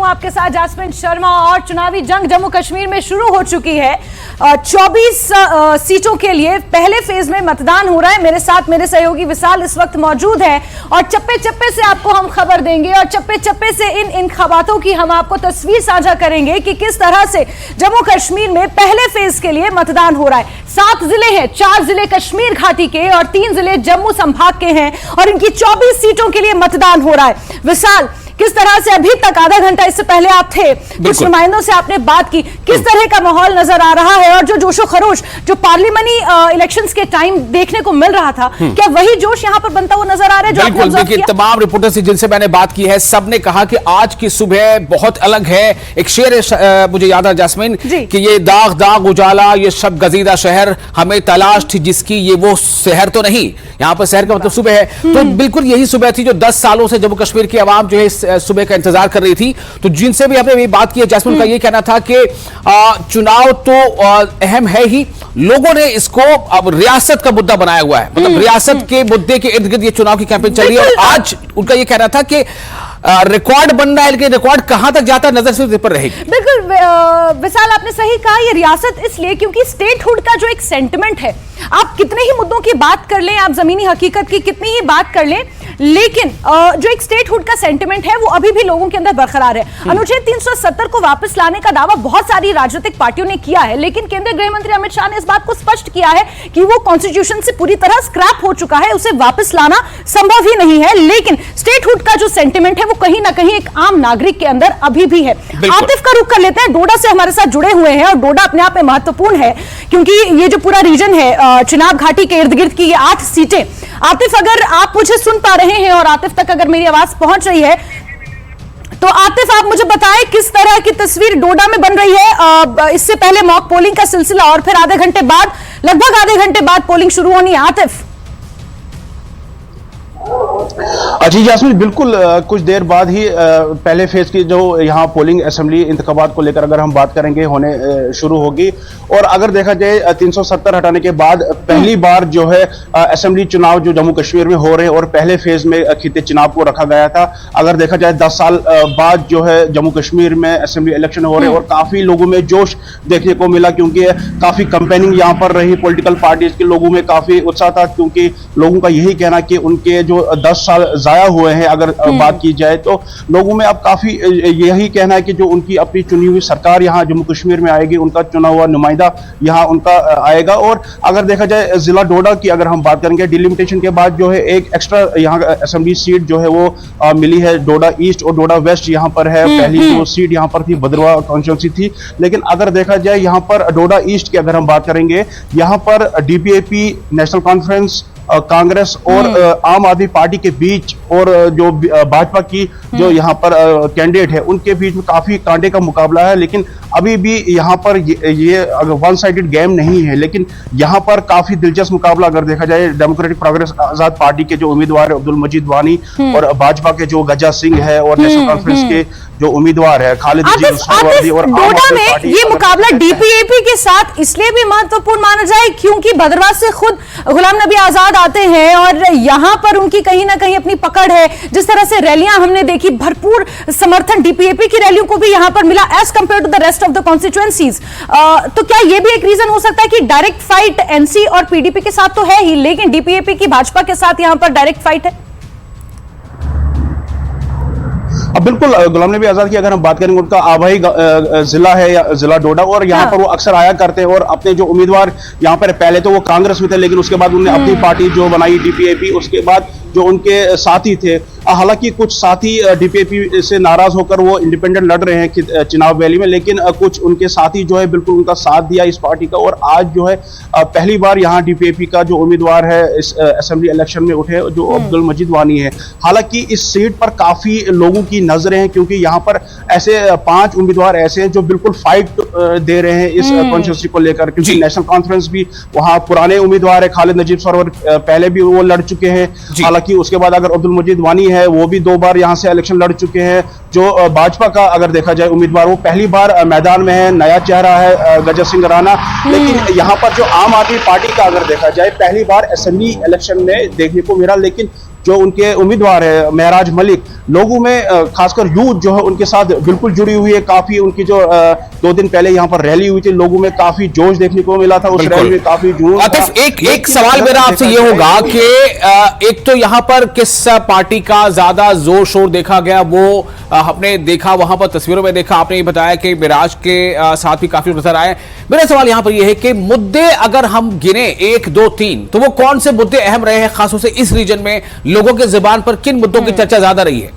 आपके साथ जैस्मिन शर्मा और चुनावी जंग जम्मू कश्मीर में शुरू हो चुकी है। 24 सीटों के लिए पहले फेज में मतदान हो रहा है। मेरे साथ मेरे सहयोगी विशाल इस वक्त मौजूद है और चप्पे चप्पे से आपको हम खबर देंगे और चप्पे चप्पे से इन इंतखाबातों की हम आपको तस्वीर साझा करेंगे कि किस तरह से जम्मू कश्मीर में पहले फेज के लिए मतदान हो रहा है। 7 जिले हैं, 4 जिले कश्मीर घाटी के और 3 जिले जम्मू संभाग के हैं और इनकी 24 सीटों के लिए मतदान हो रहा है। विशाल, किस तरह से अभी तक आधा घंटा इससे पहले आप थे, कुछ नुमाइंदों से आपने बात की, किस तरह का माहौल नजर आ रहा है और जो जोशो खरोश जो पार्लियामेंट इलेक्शंस के टाइम देखने को मिल रहा था, क्या वही जोश यहां पर बनता हुआ नजर आ रहा है जो आपने ऑब्जर्व किया? तमाम रिपोर्टर से जिनसे मैंने बात की है सबने कहा कि आज की सुबह बहुत अलग है। एक शेर है मुझे याद है जैस्मिन कि ये दाग दाग उजाला ये शब गजीदा शहर हमें तलाश थी जिसकी ये वो शहर तो नहीं। यहाँ पर शहर का मतलब सुबह है, तो बिल्कुल यही सुबह थी जो 10 सालों से जम्मू कश्मीर की आवाम जो है सुबह का इंतजार कर रही थी। तो जिनसे भी आपने बात की है जैस्मिन का ये कहना था कि चुनाव तो अहम है ही, लोगों ने इसको अब रियासत का मुद्दा बनाया हुआ है, मतलब रियासत के मुद्दे के इर्द गिर्द ये चुनाव की कैंपेन चल रही है। और आज उनका ये कहना था कि रिकॉर्ड बन रहा है, लेकिन रिकॉर्ड कहां तक जाता है नजर सिर्फ इस पर रहेगी। बिल्कुल विशाल, आपने सही कहा, ये रियासत इसलिए क्योंकि स्टेटहुड का जो एक सेंटिमेंट है, आप कितने ही मुद्दों की बात कर लें, आप जमीनी हकीकत की कितनी ही बात कर लें, लेकिन जो एक स्टेटहुड का सेंटिमेंट है वो अभी भी लोगों के अंदर बरकरार है। अनुच्छेद 370 को वापस लाने का दावा बहुत सारी राजनीतिक पार्टियों ने किया है, लेकिन केंद्रीय गृह मंत्री अमित शाह ने इस बात को स्पष्ट किया है कि वो कॉन्स्टिट्यूशन से पूरी तरह स्क्रैप हो चुका है, उसे वापस लाना संभव ही नहीं है। लेकिन स्टेटहुड का जो सेंटिमेंट है वो कहीं ना कहीं एक आम नागरिक के अंदर अभी भी है। आतिफ का रुख कर लेते हैं, डोडा से हमारे साथ जुड़े हुए हैं और डोडा अपने आप में महत्वपूर्ण है क्योंकि ये जो पूरा रीजन है चिनाब घाटी के इर्द गिर्द की ये 8 सीटें। आतिफ, अगर आप मुझे सुन पा रहे हैं और आतिफ तक अगर मेरी आवाज पहुंच रही है तो आतिफ आप मुझे बताएं किस तरह की तस्वीर डोडा में बन रही है। इससे पहले मॉक पोलिंग का सिलसिला और फिर आधे घंटे बाद, लगभग आधे घंटे बाद पोलिंग शुरू होनी है। आतिफ जी जैस्मिन, बिल्कुल कुछ देर बाद ही पहले फेज की जो यहाँ पोलिंग असेंबली इंतखाबात को लेकर अगर हम बात करेंगे होने शुरू होगी। और अगर देखा जाए 370 हटाने के बाद पहली बार जो है असेंबली चुनाव जो जम्मू कश्मीर में हो रहे हैं और पहले फेज में खिते चुनाव को रखा गया था। अगर देखा जाए 10 साल बाद जो है जम्मू कश्मीर में असेंबली इलेक्शन हो रहे हैं और काफी लोगों में जोश देखने को मिला क्योंकि काफी कंपेनिंग यहाँ पर रही, पॉलिटिकल पार्टीज के लोगों में काफी उत्साह था क्योंकि लोगों का यही कहना कि उनके जो 10 साल जाया हुए हैं अगर बात की जाए तो लोगों में अब काफी यही कहना है कि जो उनकी अपनी चुनी हुई सरकार यहाँ जम्मू कश्मीर में आएगी, उनका चुना हुआ नुमाइंदा यहाँ उनका आएगा। और अगर देखा जाए जिला डोडा की अगर हम बात करेंगे, डिलिमिटेशन के बाद जो है एक एक्स्ट्रा यहाँ असेंबली सीट जो है वो मिली है, डोडा ईस्ट और डोडा वेस्ट यहाँ पर है। पहली जो सीट यहाँ पर थी भद्रवाह कॉन्स्टिट्यूंसी थी, लेकिन अगर देखा जाए यहाँ पर डोडा ईस्ट की अगर हम बात करेंगे, यहाँ पर डीपीएपी, नेशनल कॉन्फ्रेंस, कांग्रेस और आम आदमी पार्टी के बीच और जो भाजपा की जो यहाँ पर कैंडिडेट है उनके बीच में काफी कांटे का मुकाबला है। लेकिन अभी भी यहाँ पर ये वन साइडेड गेम नहीं है, लेकिन यहाँ पर काफी दिलचस्प मुकाबला अगर देखा जाए डेमोक्रेटिक प्रोग्रेस आजाद पार्टी के जो उम्मीदवार है अब्दुल मजीद वानी और भाजपा के जो गजा सिंह है और नेशनल कॉन्फ्रेंस के जो उम्मीदवार है खालिद और डोडा में ये मुकाबला डीपीएपी के साथ इसलिए भी महत्वपूर्ण माना जाए क्योंकि भद्रवाह से खुद गुलाम नबी आजाद आते हैं और यहाँ पर उनकी कहीं ना कहीं अपनी पकड़ है। जिस तरह से रैलियां हमने देखी, भरपूर समर्थन डीपीएपी की रैलियों को भी यहाँ पर मिला as compared to the rest of the constituencies. तो क्या ये भी एक रीजन हो सकता है कि डायरेक्ट फाइट एनसी और पीडीपी के साथ तो है ही, लेकिन डीपीएपी की भाजपा के साथ यहाँ पर डायरेक्ट फाइट है? अब बिल्कुल गुलाम नबी आजाद की अगर हम बात करेंगे, उनका आबाई जिला है या जिला डोडा और यहाँ पर वो अक्सर आया करते हैं और अपने जो उम्मीदवार यहाँ पर पहले तो वो कांग्रेस में थे लेकिन उसके बाद उन्होंने अपनी पार्टी जो बनाई डीपीएपी, उसके बाद जो उनके साथी थे, हालांकि कुछ साथी डीपीएपी से नाराज होकर वो इंडिपेंडेंट लड़ रहे हैं चिनाब वैली में, लेकिन कुछ उनके साथी जो है बिल्कुल उनका साथ दिया इस पार्टी का। और आज जो है पहली बार यहाँ डीपीएपी का जो उम्मीदवार है इस असेंबली इलेक्शन में उठे जो अब्दुल मजीद वानी है। हालांकि इस सीट पर काफी लोगों की नजरें हैं क्योंकि यहाँ पर ऐसे 5 उम्मीदवार ऐसे हैं जो बिल्कुल फाइट दे रहे हैं इस कॉन्स्टिट्यूंसी को लेकर, क्योंकि नेशनल कॉन्फ्रेंस भी वहाँ पुराने उम्मीदवार है, खालिद नजीब सरवर पहले भी वो लड़ चुके हैं। हालांकि उसके बाद अगर अब्दुल मजीद वानी है वो भी 2 बार यहाँ से इलेक्शन लड़ चुके हैं। जो भाजपा का अगर देखा जाए उम्मीदवार वो पहली बार मैदान में है, नया चेहरा है गजा सिंह राणा। लेकिन यहाँ पर जो आम आदमी पार्टी का अगर देखा जाए पहली बार असेंबली इलेक्शन में देखने को मिला, लेकिन जो उनके उम्मीदवार है महराज मलिक, लोगों में खासकर यूथ जो है उनके साथ बिल्कुल जुड़ी हुई है। काफी उनकी जो 2 दिन पहले यहाँ पर रैली हुई थी, लोगों में काफी जोश देखने को मिला था, उस रैली में काफी जुनून था। एक सवाल मेरा आपसे ये होगा कि एक तो यहाँ पर किस पार्टी का ज्यादा जोर शोर देखा गया, वो हमने देखा, वहां पर तस्वीरों में देखा, आपने ये बताया कि मिराज के साथ भी काफी नजर आए। मेरा सवाल यहां पर यह है कि मुद्दे अगर हम गिने 1, 2, 3, तो वो कौन से मुद्दे अहम रहे हैं, खासतौर से इस रीजन में लोगों के जुबान पर किन मुद्दों की चर्चा ज्यादा रही है?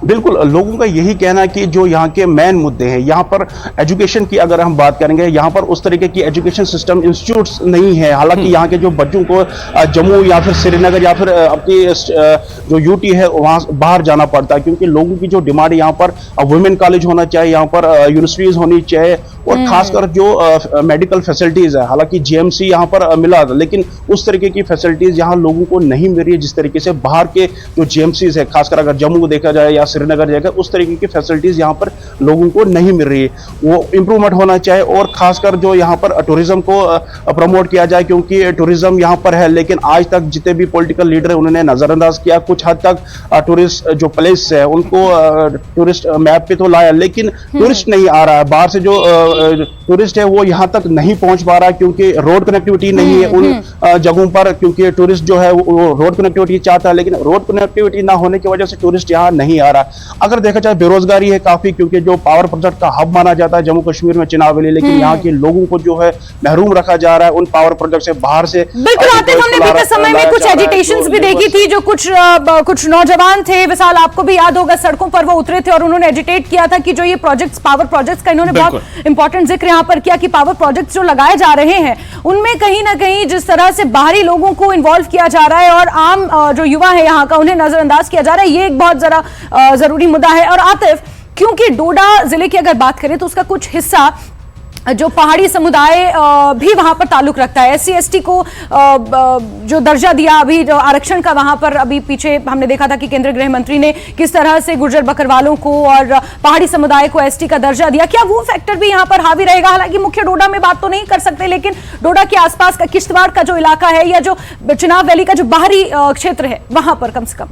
बिल्कुल, लोगों का यही कहना है कि जो यहाँ के मेन मुद्दे हैं, यहाँ पर एजुकेशन की अगर हम बात करेंगे, यहाँ पर उस तरीके की एजुकेशन सिस्टम इंस्टीट्यूट्स नहीं है। हालांकि यहाँ के जो बच्चों को जम्मू या फिर श्रीनगर या फिर अपनी जो यूटी है वहाँ बाहर जाना पड़ता है, क्योंकि लोगों की जो डिमांड है यहाँ पर वुमेन कॉलेज होना चाहिए, यहाँ पर यूनिवर्सिटीज होनी चाहिए, और खासकर जो मेडिकल फैसिलिटीज है। हालांकि जीएमसी यहाँ पर मिला था, लेकिन उस तरीके की फैसिलिटीज यहाँ लोगों को नहीं मिल रही है जिस तरीके से बाहर के जो जीएमसीज है, खासकर अगर जम्मू को देखा जाए या श्रीनगर जाएगा, उस तरीके की फैसिलिटीज यहाँ पर लोगों को नहीं मिल रही है। वो इंप्रूवमेंट होना चाहिए, और खासकर जो यहाँ पर टूरिज्म को प्रमोट किया जाए, क्योंकि टूरिज्म यहाँ पर है, लेकिन आज तक जितने भी पॉलिटिकल लीडर है उन्होंने नजरअंदाज किया। कुछ हद तक टूरिस्ट जो प्लेस है उनको टूरिस्ट मैप पे तो लाया, लेकिन टूरिस्ट नहीं आ रहा है। बाहर से जो टूरिस्ट है वो यहाँ तक नहीं पहुंच पा रहा, क्योंकि रोड कनेक्टिविटी नहीं है उन जगहों पर, क्योंकि टूरिस्ट जो है वो रोड कनेक्टिविटी चाहता है, लेकिन रोड कनेक्टिविटी ना होने की वजह से टूरिस्ट यहाँ नहीं आ रहा। अगर देखा जाए बेरोजगारी है काफी, क्योंकि जो पावर प्रोजेक्ट का हब माना जाता है जम्मू कश्मीर में चिनाब वैली, लेकिन यहाँ के लोगों को जो है महरूम रखा जा रहा है उन पावर प्रोजेक्ट से, बाहर से। बिल्कुल आतिफ, हमने बीते समय में कुछ एजिटेशंस भी देखी थी, जो कुछ नौजवान थे, विशाल आपको भी याद होगा, सड़कों पर वो उतरे थे और उन्होंने एजिटेट किया था कि जो ये प्रोजेक्ट्स, पावर प्रोजेक्ट्स का इन्होंने बहुत इंपॉर्टेंट जिक्र यहाँ पर किया कि पावर प्रोजेक्ट्स जो लगाए जा रहे हैं उनमें कहीं ना कहीं जिस तरह से बाहरी लोगों को इन्वॉल्व किया जा रहा है और आम जो युवा है यहाँ का उन्हें नजरअंदाज किया जा रहा है, ये एक बहुत जरा जरूरी मुद्दा है। और आतिफ, क्योंकि डोडा जिले की अगर बात करें तो उसका कुछ हिस्सा जो पहाड़ी समुदाय भी वहां पर ताल्लुक रखता है, SC ST को जो दर्जा दिया, अभी जो आरक्षण का वहां पर अभी पीछे हमने देखा था कि केंद्रीय गृह मंत्री ने किस तरह से गुर्जर बकरवालों को और पहाड़ी समुदाय को ST का दर्जा दिया, क्या वो फैक्टर भी यहां पर हावी रहेगा? हालांकि मुख्य डोडा में बात तो नहीं कर सकते, लेकिन डोडा के आसपास का किश्तवाड़ का जो इलाका है या जो चिनाब वैली का जो बाहरी क्षेत्र है वहां पर कम से कम।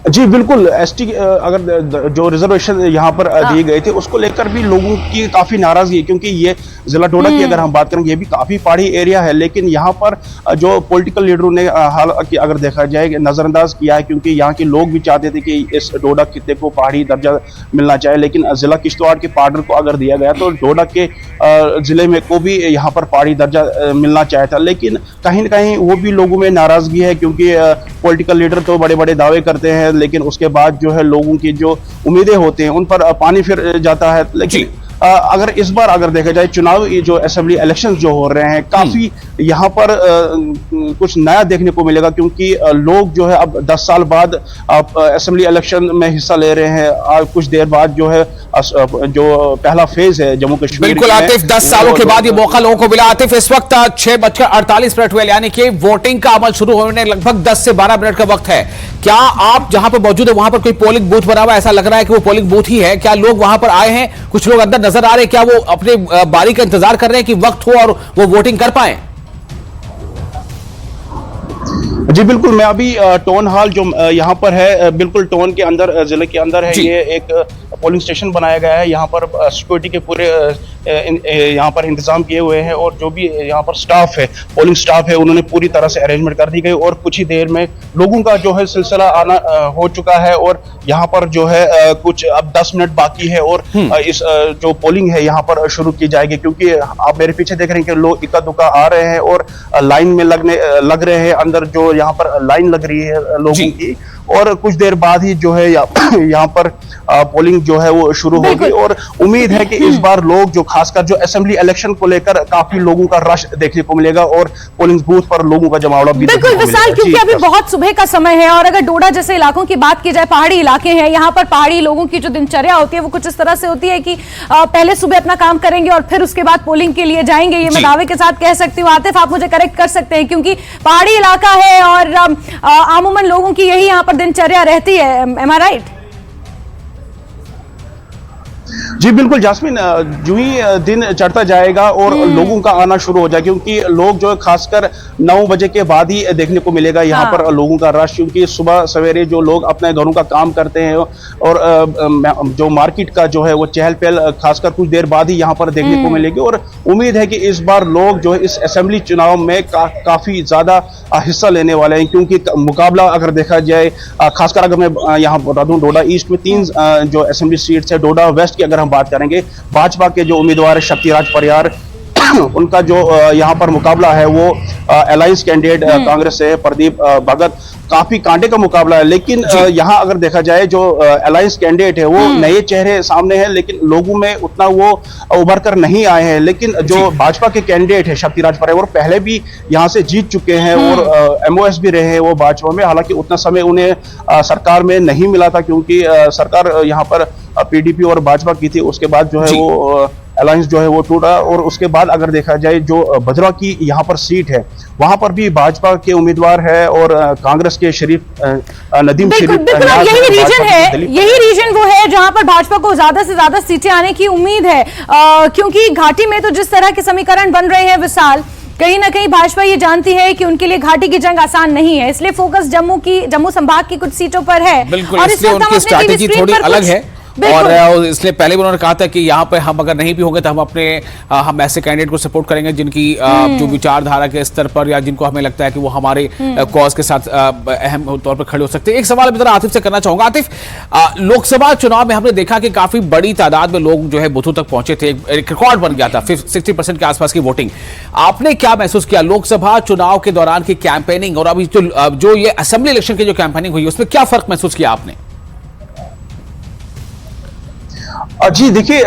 जी बिल्कुल, ST अगर जो रिजर्वेशन यहाँ पर दिए गए थे उसको लेकर भी लोगों की काफी नाराजगी है, क्योंकि ये जिला डोडा की अगर हम बात करेंगे ये भी काफी पहाड़ी एरिया है, लेकिन यहाँ पर जो पॉलिटिकल लीडरों ने हालांकि अगर देखा जाए नजरअंदाज किया है, क्योंकि यहाँ के लोग भी चाहते थे कि इस डोडा खित्ते को पहाड़ी दर्जा मिलना चाहिए, लेकिन जिला किश्तवाड़ के पार्डर को अगर दिया गया तो डोडा के जिले में को भी यहाँ पर पहाड़ी दर्जा मिलना चाहिए था, लेकिन कहीं ना कहीं वो भी लोगों में नाराजगी है, क्योंकि पॉलिटिकल लीडर तो बड़े बड़े दावे करते हैं, लेकिन उसके बाद जो है लोगों की जो उम्मीदें होते हैं उन पर पानी फिर जाता है। लेकिन अगर इस बार अगर देखा जाए चुनाव जो असेंबली इलेक्शंस जो हो रहे हैं, काफी यहाँ पर कुछ नया देखने को मिलेगा, क्योंकि लोग जो है अब 10 साल बाद असेंबली इलेक्शन में हिस्सा ले रहे हैं। कुछ देर बाद जो है जो पहला फेज है जम्मू कश्मीर, बिल्कुल आतिफ, 10 सालों के बाद ये मौका लोगों को मिला। आतिफ, इस वक्त 6:48 हुए, यानी कि वोटिंग का अमल शुरू होने लगभग 10 से 12 मिनट का वक्त है। क्या आप जहां पर मौजूद है वहां पर कोई पोलिंग बूथ बना हुआ, ऐसा लग रहा है कि वो पोलिंग बूथ ही है? क्या लोग वहां पर आए हैं? कुछ लोग अंदर नजर आ रहे हैं? क्या वो अपने बारी का इंतजार कर रहे हैं कि वक्त हो और वो वोटिंग कर पाए? जी बिल्कुल, मैं अभी टोन हॉल जो यहाँ पर है, बिल्कुल टोन के अंदर, जिले के अंदर है, ये एक पोलिंग स्टेशन बनाया गया है। यहाँ पर सिक्योरिटी के पूरे यहाँ पर इंतजाम किए हुए हैं, और जो भी यहाँ पर स्टाफ है, पोलिंग स्टाफ है, उन्होंने पूरी तरह से अरेंजमेंट कर दी गई, और कुछ ही देर में लोगों का जो है सिलसिला आना हो चुका है, और यहाँ पर जो है कुछ अब 10 मिनट बाकी है, और इस जो पोलिंग है यहाँ पर शुरू की जाएगी, क्योंकि आप मेरे पीछे देख रहे हैं कि लोग इक्का दुक्का आ रहे हैं और लाइन में लग रहे हैं, अंदर जो यहाँ पर लाइन लग रही है लोगों की, और कुछ देर बाद ही जो है यहाँ पर पोलिंग जो है वो शुरू होगी, और उम्मीद है कि इस बार लोग जो खासकर जो असेंबली इलेक्शन को लेकर काफी लोगों का रश देखने को मिलेगा, और पोलिंग बूथ पर लोगों का जमावड़ा भी बिल्कुल विशाल, क्योंकि अभी बहुत सुबह का समय है, और अगर डोडा जैसे इलाकों की बात की जाए, पहाड़ी इलाके हैं, यहाँ पर पहाड़ी लोगों की जो दिनचर्या होती है वो कुछ इस तरह से होती है कि पहले सुबह अपना काम करेंगे और फिर उसके बाद पोलिंग के लिए जाएंगे। ये मैं दावे के साथ कह सकती हूँ। आतिफ, आप मुझे करेक्ट कर सकते हैं, क्योंकि पहाड़ी इलाका है और आमूमन लोगों की यही यहाँ पर दिनचर्या रहती है। एम आई राइट? जी बिल्कुल जास्मिन, जो ही दिन चढ़ता जाएगा और लोगों का आना शुरू हो जाए, क्योंकि लोग जो है खासकर 9 बजे के बाद ही देखने को मिलेगा यहाँ पर लोगों का रश, क्योंकि सुबह सवेरे जो लोग अपने घरों का काम करते हैं और जो मार्केट का जो है वो चहल पहल खासकर कुछ देर बाद ही यहाँ पर देखने को मिलेगी। और उम्मीद है कि इस बार लोग जो है इस असेंबली चुनाव में काफी ज्यादा हिस्सा लेने वाले हैं, क्योंकि मुकाबला अगर देखा जाए, खासकर अगर मैं यहाँ बता दूं, डोडा ईस्ट में 3 जो असेंबली सीट्स है, डोडा वेस्ट की अगर हम बात करेंगे, भाजपा के जो उम्मीदवार है शक्तिराज परियार, उनका जो यहाँ पर मुकाबला है वो अलायंस कैंडिडेट कांग्रेस से प्रदीप भगत, काफी कांटे का मुकाबला है। लेकिन यहाँ अगर देखा जाए जो अलायंस कैंडिडेट है वो नए चेहरे सामने हैं, लेकिन लोगों में उतना वो उभर कर नहीं आए हैं। लेकिन जो भाजपा के कैंडिडेट है शक्तिराज परियार, वो पहले भी यहाँ से जीत चुके हैं और MOS भी रहे हैं वो भाजपा में। हालांकि उतना समय उन्हें सरकार में नहीं मिला था, क्योंकि सरकार यहाँ पर PDP और भाजपा की थी। उसके बाद जो है वो अलायंस जो है वो टूटा। और उसके बाद अगर देखा जाए जो भद्रा की यहाँ पर सीट है, वहां पर भी भाजपा के उम्मीदवार है और कांग्रेस के शरीफ नदीम शरीफ, यही रीजन है, यही रीजन वो है जहां पर भाजपा को ज्यादा से ज्यादा सीटें आने की उम्मीद है, क्योंकि घाटी में तो जिस तरह के समीकरण बन रहे हैं विशाल, कहीं ना कहीं भाजपा ये जानती है कि उनके लिए घाटी की जंग आसान नहीं है, इसलिए फोकस जम्मू संभाग की कुछ सीटों पर है। और इसलिए उनकी स्ट्रैटेजी थोड़ी अलग है। और इसलिए पहले भी उन्होंने कहा था कि यहाँ पे हम अगर नहीं भी होंगे तो हम ऐसे कैंडिडेट को सपोर्ट करेंगे जिनकी जो विचारधारा के स्तर पर या जिनको हमें लगता है कि वो हमारे कॉज के साथ अहम तौर पर खड़े हो सकते हैं। एक सवाल मैं आतिफ से करना चाहूंगा। आतिफ, लोकसभा चुनाव में हमने देखा कि काफी बड़ी तादाद में लोग जो है बूथों तक पहुंचे थे, एक रिकॉर्ड बन गया था 60% के आसपास की वोटिंग। आपने क्या महसूस किया लोकसभा चुनाव के दौरान की कैंपेनिंग और अभी जो ये असेंबली इलेक्शन की जो कैंपेनिंग हुई उसमें क्या फर्क महसूस किया आपने? जी देखिए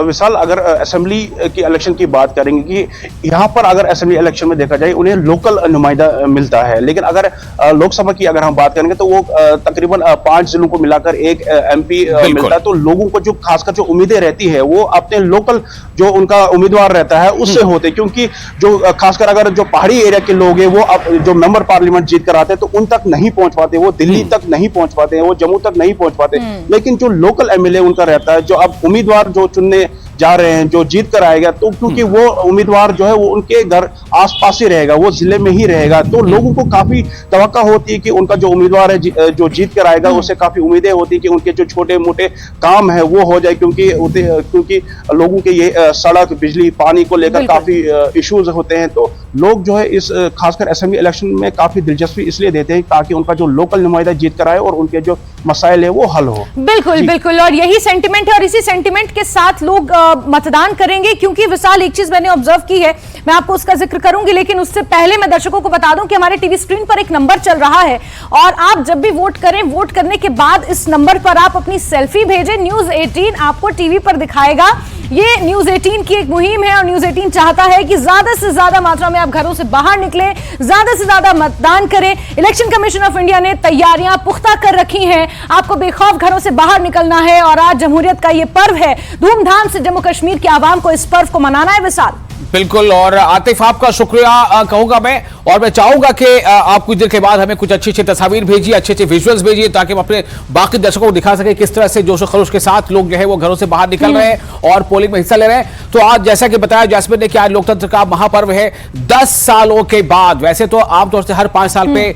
विशाल, अगर असेंबली की इलेक्शन की बात करेंगे कि यहाँ पर अगर असेंबली इलेक्शन में देखा जाए उन्हें लोकल नुमाइंदा मिलता है, लेकिन अगर लोकसभा की अगर हम बात करेंगे तो वो तकरीबन 5 जिलों को मिलाकर एक MP मिलता है। तो लोगों को जो खासकर जो उम्मीदें रहती है वो अपने लोकल जो उनका उम्मीदवार रहता है उससे होते, क्योंकि जो खासकर अगर जो पहाड़ी एरिया के लोग हैं वो अब जो मेंबर पार्लियामेंट जीत कर आते हैं तो उन तक नहीं पहुंच पाते, वो दिल्ली तक नहीं पहुंच पाते, वो जम्मू तक नहीं पहुंच पाते। लेकिन जो लोकल MLA उनका रहता है, जो अब उम्मीदवार जो चुनने जा रहे हैं, जो जीत कर आएगा, तो क्योंकि वो उम्मीदवार जो है वो उनके घर आसपास ही रहेगा, वो जिले में ही रहेगा, तो लोगों को काफी तवक्का होती है कि उनका जो उम्मीदवार है जो जीत कर आएगा उससे काफी उम्मीदें होती है कि उनके जो छोटे मोटे काम है वो हो जाए, क्योंकि लोगों के ये सड़क, बिजली, पानी को लेकर काफी इश्यूज होते हैं। तो लोग जो है इस खासकर असेंबली इलेक्शन में काफी दिलचस्पी इसलिए देते हैं ताकि उनका जो लोकल नुमाइंदा जीत कर आए और उनके जो मसाइल है वो हल हो। बिल्कुल बिल्कुल, और यही सेंटिमेंट है और इसी सेंटिमेंट के साथ लोग मतदान करेंगे। क्योंकि विशाल, एक चीज मैंने ऑब्जर्व की है, मैं आपको उसका जिक्र करूंगी, लेकिन उससे पहले मैं दर्शकों को बता दूं कि हमारे टीवी स्क्रीन पर एक नंबर चल रहा है और आप जब भी वोट करें, वोट करने के बाद इस नंबर पर आप अपनी सेल्फी भेजें। न्यूज 18 आपको टीवी पर दिखाएगा। ये न्यूज 18 की एक मुहिम है और न्यूज 18 चाहता है कि ज्यादा से ज्यादा मात्रा में आप घरों से बाहर निकलें, ज्यादा से ज्यादा मतदान करें। इलेक्शन कमीशन ऑफ इंडिया ने तैयारियां पुख्ता कर रखी हैं, आपको बेखौफ घरों से बाहर निकलना है और आज जमहूरियत का ये पर्व है, धूमधाम से जम्मू कश्मीर की आवाम को इस पर्व को मनाना है। विशाल, बिल्कुल, और आतिफ आपका शुक्रिया कहूंगा मैं, और मैं चाहूंगा कि आप कुछ देर के बाद हमें कुछ अच्छी तस्वीर भेजिए, अच्छे विजुअल्स भेजिए, ताकि हम अपने बाकी दर्शकों को दिखा सके किस तरह से जोश खरोश के साथ लोग जो है वो घरों से बाहर निकल रहे हैं और पोलिंग में हिस्सा ले रहे हैं। तो आज जैसा कि बताया जैस्मिन ने कि आज लोकतंत्र का महापर्व है 10 सालों के बाद। वैसे तो आमतौर से हर 5 साल पे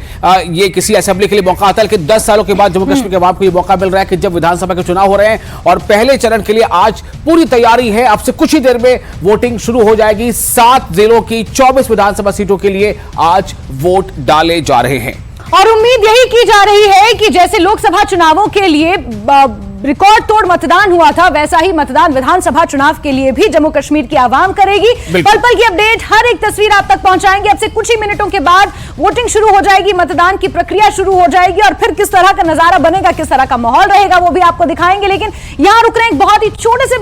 ये किसी असेंबली के लिए मौका आता है, लेकिन 10 सालों के बाद जम्मू कश्मीर के अवाम को ये मौका मिल रहा है कि जब विधानसभा के चुनाव हो रहे हैं और पहले चरण के लिए आज पूरी तैयारी है। अब से कुछ ही देर में वोटिंग शुरू हो जाएगी। 7 जिलों की 24 विधानसभा सीटों के लिए आज वोट डाले जा रहे हैं और उम्मीद यही की जा रही है कि जैसे लोकसभा चुनावों के लिए रिकॉर्ड तोड़ मतदान हुआ था, वैसा ही मतदान विधानसभा चुनाव के लिए भी जम्मू कश्मीर की आवाम करेगी। पल पल की अपडेट, हर एक तस्वीर आप तक पहुंचाएंगे। अब से कुछ ही मिनटों के बाद वोटिंग शुरू हो जाएगी, मतदान की प्रक्रिया शुरू हो जाएगी और फिर किस तरह का नजारा बनेगा, किस तरह का माहौल रहेगा, वो भी आपको दिखाएंगे। लेकिन यहां रुक रहे हैं एक बहुत ही छोटे से